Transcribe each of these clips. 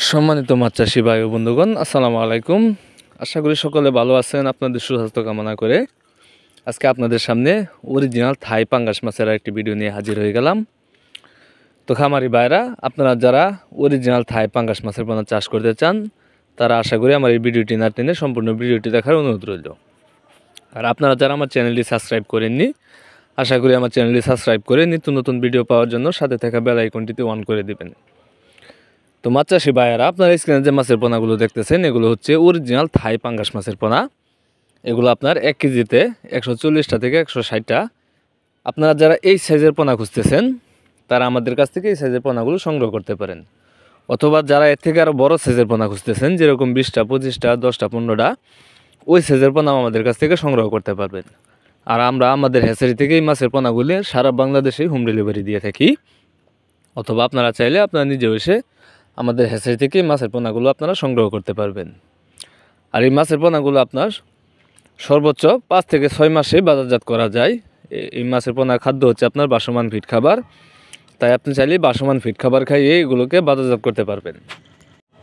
সম্মানিত মাছ চাষী ভাই ও বন্ধুগণ, আসসালামু আলাইকুম। আশা করি সকলে ভালো আছেন। আপনাদের সুস্বাস্থ্য কামনা করে আজকে আপনাদের সামনে অরিজিনাল থাই পাঙ্গাস মাছের একটি ভিডিও নিয়ে হাজির হয়ে গেলাম। তো খামারি ভাইরা, আপনারা যারা অরিজিনাল থাই পাঙ্গাস মাছের পোনা চাষ করতে চান, তারা আশা করি আমার এই ভিডিওটি না টেনে সম্পূর্ণ ভিডিওটি দেখার অনুরোধ রইল। আর আপনারা যারা আমার চ্যানেলটি সাবস্ক্রাইব করেননি, আশা করি আমার চ্যানেলটি সাবস্ক্রাইব করে নিত্য নতুন ভিডিও পাওয়ার জন্য সাথে থাকা বেল আইকনটিতে অন করে দেবেন। তো মাছ চাষি ভাইয়ারা, আপনারা স্ক্রিনে যে মাছের পোনাগুলো দেখতেছেন, এগুলো হচ্ছে অরিজিনাল থাই পাঙ্গাস মাছের পোনা। এগুলো আপনার 1 কেজিতে 140টা থেকে 160টা। আপনারা যারা এই সাইজের পোনা খুঁজতেছেন, তারা আমাদের কাছ থেকে এই সাইজের পোনাগুলো সংগ্রহ করতে পারেন। অথবা যারা এর থেকে আরও বড় সাইজের পোনা খুঁজতেছেন, যেরকম 20টা 25টা 10টা 15টা, ওই সাইজের পোনাও আমাদের কাছ থেকে সংগ্রহ করতে পারবেন। আর আমরা আমাদের হ্যাচারি থেকে এই মাছের পোনাগুলি সারা বাংলাদেশে হোম ডেলিভারি দিয়ে থাকি। অথবা আপনারা চাইলে আপনারা নিজেও এসে আমাদের হ্যাচারি থেকে মাছের পোনাগুলো আপনারা সংগ্রহ করতে পারবেন। আর এই মাছের পোনাগুলো আপনার সর্বোচ্চ 5 থেকে 6 মাসে বাজারজাত করা যায়। এই মাছের পোনার খাদ্য হচ্ছে আপনার বাসমান ফিড খাবার, তাই আপনি চাইলে বাসমান ফিড খাবার খাইয়ে এগুলোকে বাজারজাত করতে পারবেন।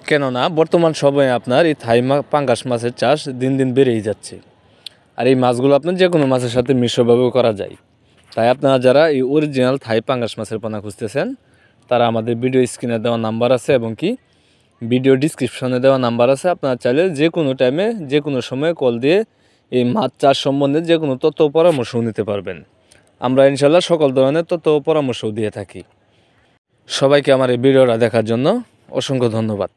কেননা বর্তমান সময়ে আপনার এই থাই পাঙ্গাস মাছের চাষ দিন দিন বেড়েই যাচ্ছে। আর এই মাছগুলো আপনার যে কোনো মাছের সাথে মিশ্রভাবেও করা যায়। তাই আপনারা যারা এই অরিজিনাল থাই পাঙ্গাস মাছের পোনা খুঁজতেছেন, তারা আমাদের ভিডিও স্ক্রিনে দেওয়া নাম্বার আছে এবং কি ভিডিও ডিসক্রিপশনে দেওয়া নাম্বার আছে। আপনারা চাইলে যে কোনো টাইমে যে কোনো সময়ে কল দিয়ে এই মাছ চাষ সম্বন্ধে যে কোনো তথ্য পরামর্শও নিতে পারবেন। আমরা ইনশাল্লাহ সকল ধরনের তথ্য পরামর্শও দিয়ে থাকি। সবাইকে আমার এই ভিডিওটা দেখার জন্য অসংখ্য ধন্যবাদ।